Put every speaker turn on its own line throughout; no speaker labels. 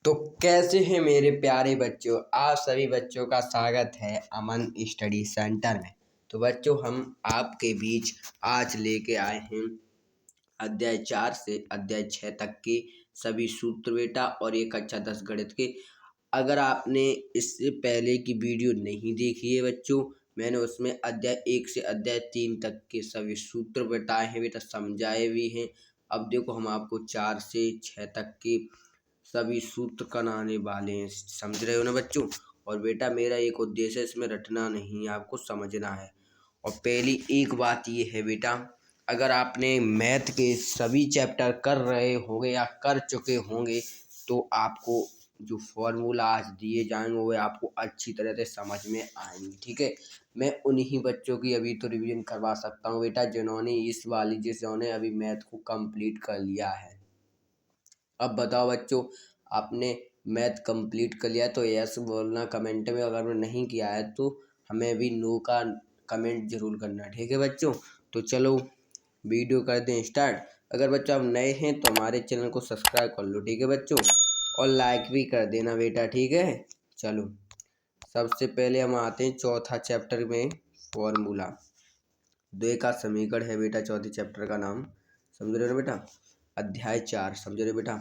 तो कैसे हैं मेरे प्यारे बच्चों। आप सभी बच्चों का स्वागत है अमन स्टडी सेंटर में। तो बच्चों हम आपके बीच आज लेके आए हैं अध्याय 4 से अध्याय 6 तक के सभी सूत्र बेटा और एक कक्षा 10 गणित के। अगर आपने इससे पहले की वीडियो नहीं देखी है बच्चों, मैंने उसमें अध्याय 1 से अध्याय 3 तक के सभी सूत्र बताए हैं बेटा, समझाए भी हैं। अब देखो हम आपको 4 से 6 तक के सभी सूत्र कराने वाले हैं, समझ रहे हो ना बच्चों। और बेटा मेरा एक उद्देश्य है, इसमें रटना नहीं, आपको समझना है। और पहली एक बात ये है बेटा, अगर आपने मैथ के सभी चैप्टर कर रहे होंगे या कर चुके होंगे तो आपको जो फॉर्मूला आज दिए जाएंगे वो आपको अच्छी तरह से समझ में आएंगे, ठीक है। मैं उन्हीं बच्चों की अभी तो रिवीजन करवा सकता हूँ बेटा जिन्होंने अभी मैथ को कंप्लीट कर लिया है। अब बताओ बच्चों, आपने मैथ कंप्लीट कर लिया तो यस बोलना कमेंट में, अगर नहीं किया है तो हमें भी नो का कमेंट जरूर करना, ठीक है बच्चों। तो चलो वीडियो कर दें स्टार्ट। अगर बच्चों आप नए हैं तो हमारे चैनल को सब्सक्राइब कर लो, ठीक है बच्चों, और लाइक भी कर देना बेटा, ठीक है। चलो सबसे पहले हम आते हैं चौथा चैप्टर में, फॉर्मूला। द्वय का समीकरण है बेटा चौथे चैप्टर का नाम, समझ रहे हो ना बेटा। अध्याय 4 समझ रहे हो बेटा।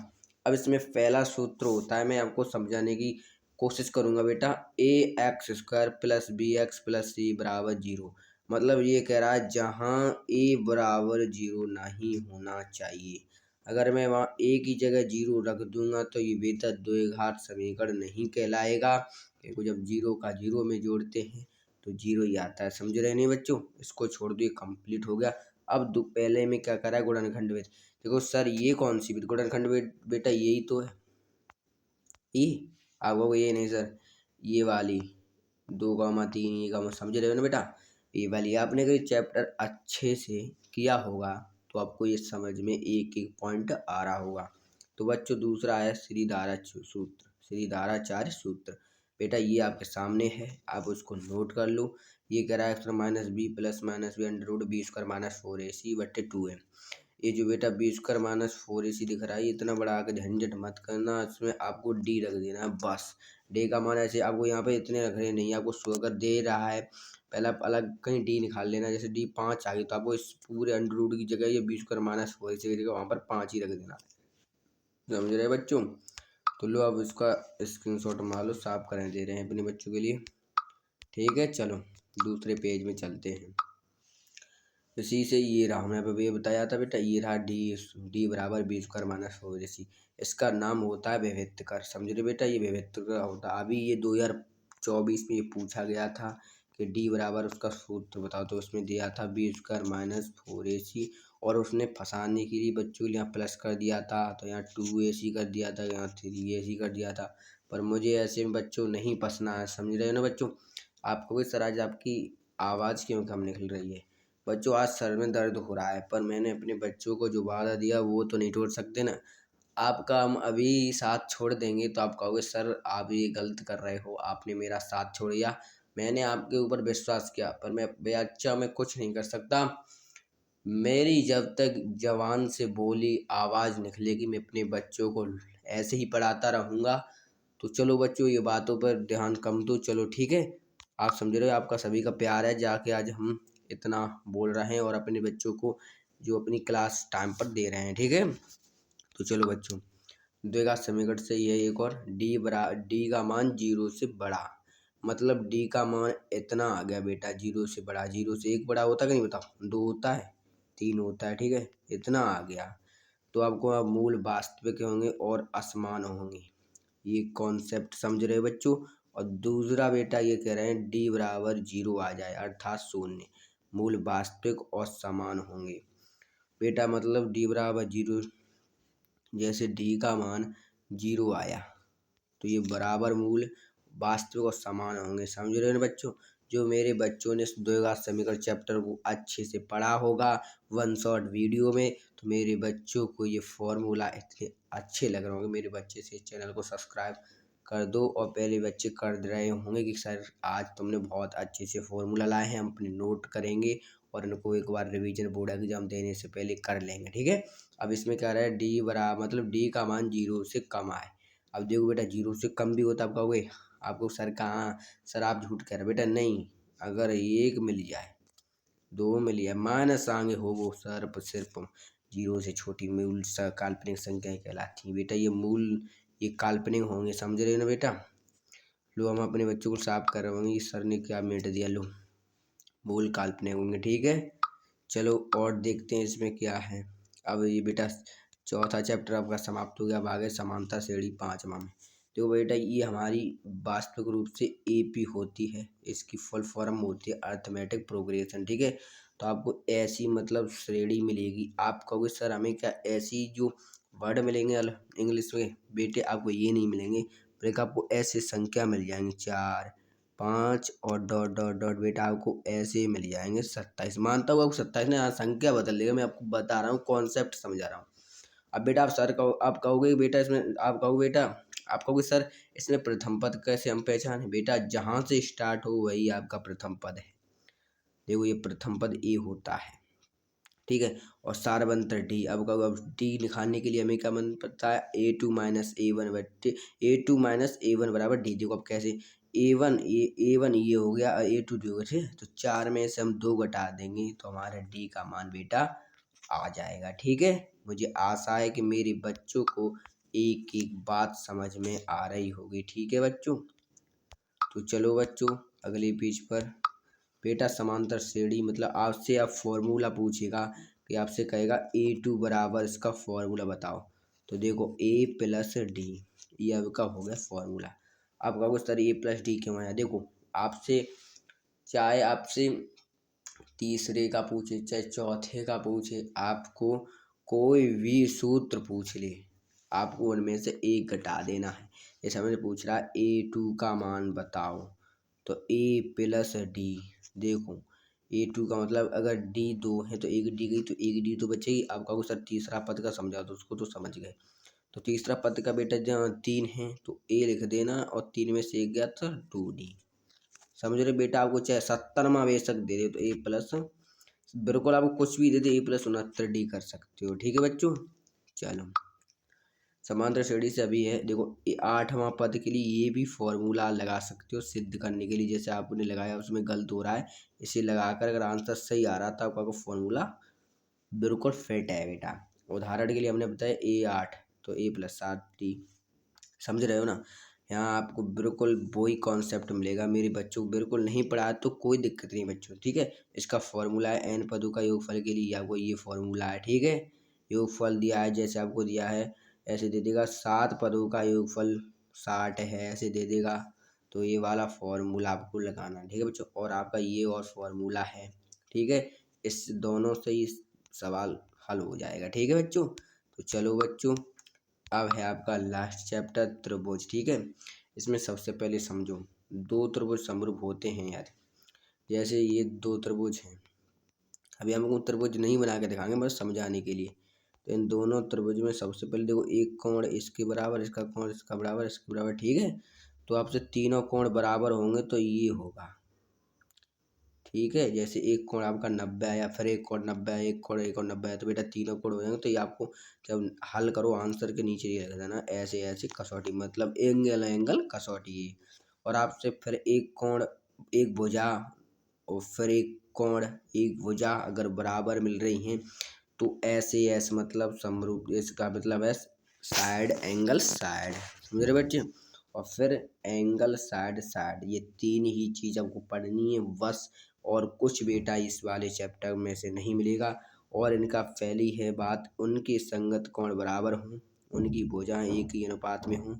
अब इसमें पहला सूत्र होता है, मैं आपको समझाने की कोशिश करूंगा बेटा। ax² + bx + c = 0। मतलब ये कह रहा है जहाँ a बराबर 0 नहीं होना चाहिए। अगर मैं वहाँ a की जगह 0 रख दूंगा तो ये बेटा द्विघात समीकरण नहीं कहलाएगा, क्योंकि जब 0 का 0 में जोड़ते हैं तो 0 ही आता है, समझ रहे नहीं बच्चों। इसको छोड़ दो, ये कंप्लीट हो गया। अब पहले में क्या करा है, गुणनखंड में। देखो सर ये कौन सी गुणनखंड बेटा, यही तो है ये। आपको ये नहीं सर, ये वाली 2,3 ये का समझ रहे हो ना बेटा। ये वाली आपने अगर चैप्टर अच्छे से किया होगा तो आपको ये समझ में एक एक पॉइंट आ रहा होगा। तो बच्चों दूसरा है श्रीधाराचार्य सूत्र। बेटा ये आपके सामने है, आप उसको नोट कर लो। ये कह रहा है -b + -b² - 4ac/2m। ये जो बेटा b² - 4ac दिख रहा है, इतना बड़ा आके झंझट मत करना, इसमें आपको d रख देना है बस। d का मान ऐसे आपको यहाँ पे इतने रखने नहीं, आपको अगर दे रहा है पहले आप अलग कहीं d निकाल लेना। जैसे d 5 आ गई तो आपको इस पूरे अंडर की जगह ये b² - 4ac की जगह वहाँ पर 5 ही रख देना, समझ रहे बच्चों। तो लो अब इसका स्क्रीनशॉट मार लो, साफ करने दे रहे हैं अपने बच्चों के लिए, ठीक है। चलो दूसरे पेज में चलते हैं। इसी से ये रहा, मैं अभी ये बताया था बेटा, ये रहा d बराबर b² - 4ac। इसका नाम होता है विभक्तकर, समझ रहे बेटा, ये विभक्तकर होता है। अभी ये 2024 में ये पूछा गया था कि d बराबर उसका सूत्र बताओ, तो उसमें दिया था b² - 4ac, और उसने फंसाने के लिए बच्चों के लिए यहाँ प्लस कर दिया था, तो यहाँ 2ac कर दिया था, यहाँ 3ac कर दिया था। पर मुझे ऐसे में बच्चों नहीं फंसना है, समझ रहे हो ना बच्चों। आपको भी सर आज आपकी आवाज़ क्यों कम निकल रही है बच्चों, आज सर में दर्द हो रहा है, पर मैंने अपने बच्चों को जो वादा दिया वो तो नहीं तोड़ सकते ना। आपका हम अभी साथ छोड़ देंगे तो आप कहोगे सर आप ये गलत कर रहे हो, आपने मेरा साथ छोड़ दिया। मैंने आपके ऊपर विश्वास किया, पर मैं बच्चा में कुछ नहीं कर सकता। मेरी जब तक जवान से बोली आवाज़ निकलेगी मैं अपने बच्चों को ऐसे ही पढ़ाता रहूँगा। तो चलो बच्चों ये बातों पर ध्यान कम दो, चलो ठीक है। आप समझ रहे हो, आपका सभी का प्यार है जाके आज हम इतना बोल रहे हैं और अपने बच्चों को जो अपनी क्लास टाइम पर दे रहे हैं, ठीक है। तो चलो बच्चों द्विघात समीकरण से ये एक और d का मान 0 से बड़ा, मतलब d का मान इतना आ गया बेटा 0 से बड़ा। 0 से 1 बड़ा होता है कि नहीं बताओ, 2 होता है, 3 होता है, ठीक है, इतना आ गया। तो आपको अब मूल वास्तविक होंगे और असमान होंगे, ये कॉन्सेप्ट समझ रहे बच्चों। और दूसरा बेटा ये कह रहे हैं d बराबर 0 आ जाए, अर्थात शून्य, मूल वास्तविक और समान होंगे बेटा। मतलब d बराबर 0, जैसे d का मान 0 आया तो ये बराबर मूल वास्तविक और समान होंगे, समझ रहे हो ना बच्चों। जो मेरे बच्चों ने इस द्विघात समीकरण चैप्टर को अच्छे से पढ़ा होगा वन शॉट वीडियो में, तो मेरे बच्चों को ये फॉर्मूला इतने अच्छे लग रहे होंगे। मेरे बच्चे से चैनल को सब्सक्राइब कर दो, और पहले बच्चे कर रहे होंगे कि सर आज तुमने बहुत अच्छे से फॉर्मूला लाए हैं, हम अपने नोट करेंगे और इनको एक बार रिवीजन बोर्ड एग्जाम देने से पहले कर लेंगे, ठीक है। अब इसमें क्या रहा है, डी बराबर मतलब डी का मान 0 से कम आए। अब देखो बेटा 0 से कम भी होता, आप कहोगे आपको सर कहाँ, सर आप झूठ कह रहे बेटा, नहीं, अगर 1 मिल जाए, 2 मिल जाए, माइनस आगे हो वो सर सिर्फ 0 से छोटी मूल काल्पनिक संख्याएं कहलाती हैं बेटा। ये काल्पनिक होंगे, समझ रहे हो ना बेटा। लो हम अपने बच्चों को साफ करवाएंगे, सर ने क्या मिट दिया, लो मूल काल्पनिक होंगे, ठीक है। चलो और देखते हैं इसमें क्या है। अब ये बेटा चौथा चैप्टर आपका समाप्त हो गया। अब आगे समांतर श्रेणी 5वां में। देखो बेटा ये हमारी वास्तविक रूप से एपी होती है, इसकी फुल फॉर्म होती है अर्थमेटिक प्रोग्रेशन, ठीक है। तो आपको ऐसी मतलब श्रेणी मिलेगी, आप कहोगे सर हमें क्या ऐसी जो वर्ड मिलेंगे इंग्लिश में, बेटे आपको ये नहीं मिलेंगे, बल्कि आपको ऐसे संख्या मिल जाएंगे 4, 5 और डॉट डॉट डॉट, बेटा आपको ऐसे मिल जाएंगे 27। मानता हूँ आपको 27 ने संख्या बदल देगा, मैं आपको बता रहा हूँ, कॉन्सेप्ट समझा रहा हूँ। अब बेटा आप कहोगे बेटा इसमें, आप कहोगे सर इसमें प्रथम पद कैसे हम पहचाने, बेटा जहाँ से स्टार्ट हो वही आपका प्रथम पद है। देखो ये प्रथम पद ए होता है, ठीक है, और सारवंतर डी। अब कहो अब डी निकालने के लिए हमें क्या मन पता है, A2 माइनस A1 बट्टे A2 माइनस A1 बराबर डी। देखो अब कैसे, A1 ये हो गया, A2 जो है, तो 4 में से हम 2 घटा देंगे तो हमारा डी का मान बेटा आ जाएगा, ठीक है। मुझे आशा है कि मेरे बच्चों को एक एक बात समझ में आ रही होगी, ठीक है बच्चों। तो चलो बच्चों अगले पेज पर। बेटा समांतर श्रेणी मतलब आपसे अब फॉर्मूला पूछेगा, कि आपसे कहेगा A2 बराबर इसका फॉर्मूला बताओ। तो देखो A प्लस डी, ये आपका हो गया फॉर्मूला। आप कहोगे सर A प्लस डी क्यों आया, देखो आपसे चाहे आपसे तीसरे का पूछे चाहे चौथे का पूछे, आपको कोई भी सूत्र पूछ ले, आपको उनमें से एक घटा देना है। जैसे हमें पूछ रहा है A2 का मान बताओ, तो A प्लस डी। देखो A2 का मतलब अगर D 2 है तो एक डी गई, तो एक डी तो बचेगी। आप कहोगे सर तीसरा पद का समझा दो, उसको तो समझ गए। तो तीसरा पद का बेटा जहाँ 3 है तो A लिख देना, और 3 में से एक गया तो 2D। समझ रहे बेटा, आपको चाहे 70वां बेशक दे दे तो A प्लस, बिल्कुल आपको कुछ भी दे दे A+69D कर सकते हो, ठीक है बच्चों। चलो समांतर श्रेणी से अभी है, देखो 8वां पद के लिए ये भी फॉर्मूला लगा सकते हो सिद्ध करने के लिए, जैसे आपने लगाया उसमें गलत हो रहा है, इसे लगाकर अगर आंसर सही आ रहा था आपका फॉर्मूला बिल्कुल फिट है बेटा। उदाहरण के लिए हमने बताया A8 तो A+7D, समझ रहे हो ना। यहाँ आपको बिल्कुल वही कॉन्सेप्ट मिलेगा। मेरे बच्चों को बिल्कुल नहीं पढ़ा तो कोई दिक्कत नहीं बच्चों, ठीक है। इसका फॉर्मूला है n पदों का योगफल के लिए आपको ये फॉर्मूला है, ठीक है। योगफल दिया है जैसे आपको दिया है, ऐसे दे देगा 7 पदों का योगफल 60 है, ऐसे दे देगा। तो ये वाला फॉर्मूला आपको लगाना है, ठीक है बच्चों। और आपका ये और फॉर्मूला है, ठीक है। इस दोनों से ही सवाल हल हो जाएगा, ठीक है बच्चों। तो चलो बच्चों अब है आपका लास्ट चैप्टर त्रिभुज, ठीक है। इसमें सबसे पहले समझो, दो त्रिभुज समरूप होते हैं यार। जैसे ये 2 त्रिभुज हैं, अभी हमको त्रिभुज नहीं बना के दिखाएंगे, बस समझाने के लिए। तो इन दोनों त्रिभुज में सबसे पहले देखो एक कोण इसके बराबर, इसका कोण इसका बराबर, इसके बराबर, ठीक है। तो आपसे तीनों कोण बराबर होंगे तो ये होगा, ठीक है। जैसे एक कोण आपका 90 है, या फिर एक कोण 90 है, एक कोण 90 है, तो बेटा तीनों कोण हो जाएंगे। तो ये आपको जब हल करो आंसर के नीचे ये रख देना, ऐसे ऐसे कसौटी, मतलब एंगल कसौटी। और आपसे फिर एक कोण एक भुजा और फिर एक कोण एक भुजा अगर बराबर मिल रही हैं तो ऐसे ऐसे मतलब समरूप, इसका मतलब है साइड एंगल साइड, समझ रहे बच्चे। और फिर एंगल साइड साइड, ये 3 ही चीज़ आपको पढ़नी है बस, और कुछ बेटा इस वाले चैप्टर में से नहीं मिलेगा। और इनका पहली है बात, उनके संगत कोण बराबर हों, उनकी भुजाएं एक ही अनुपात में हों।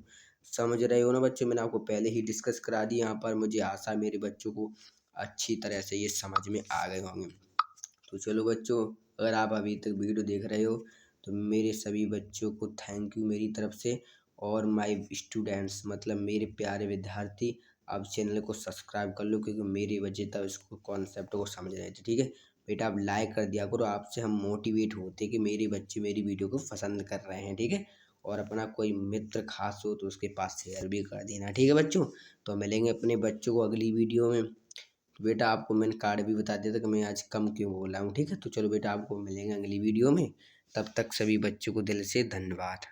समझ रहे हो ना बच्चे, मैंने आपको पहले ही डिस्कस करा दी यहाँ पर। मुझे आशा है मेरे बच्चों को अच्छी तरह से ये समझ में आ गए होंगे। तो चलो बच्चों, अगर आप अभी तक वीडियो देख रहे हो तो मेरे सभी बच्चों को थैंक यू मेरी तरफ से। और माय स्टूडेंट्स मतलब मेरे प्यारे विद्यार्थी, आप चैनल को सब्सक्राइब कर लो, क्योंकि मेरी वजह तब इसको कॉन्सेप्ट को समझ रहे थे, ठीक है बेटा। आप लाइक कर दिया करो, आपसे हम मोटिवेट होते कि मेरे बच्चे मेरी वीडियो को पसंद कर रहे हैं, ठीक है। और अपना कोई मित्र खास हो तो उसके पास शेयर भी कर देना, ठीक है बच्चों। तो मिलेंगे अपने बच्चों को अगली वीडियो में। तो बेटा आपको मैंने कार्ड भी बता दिया था कि मैं आज कम क्यों बोला हूँ, ठीक है। तो चलो बेटा आपको मिलेंगे अगली वीडियो में, तब तक सभी बच्चों को दिल से धन्यवाद।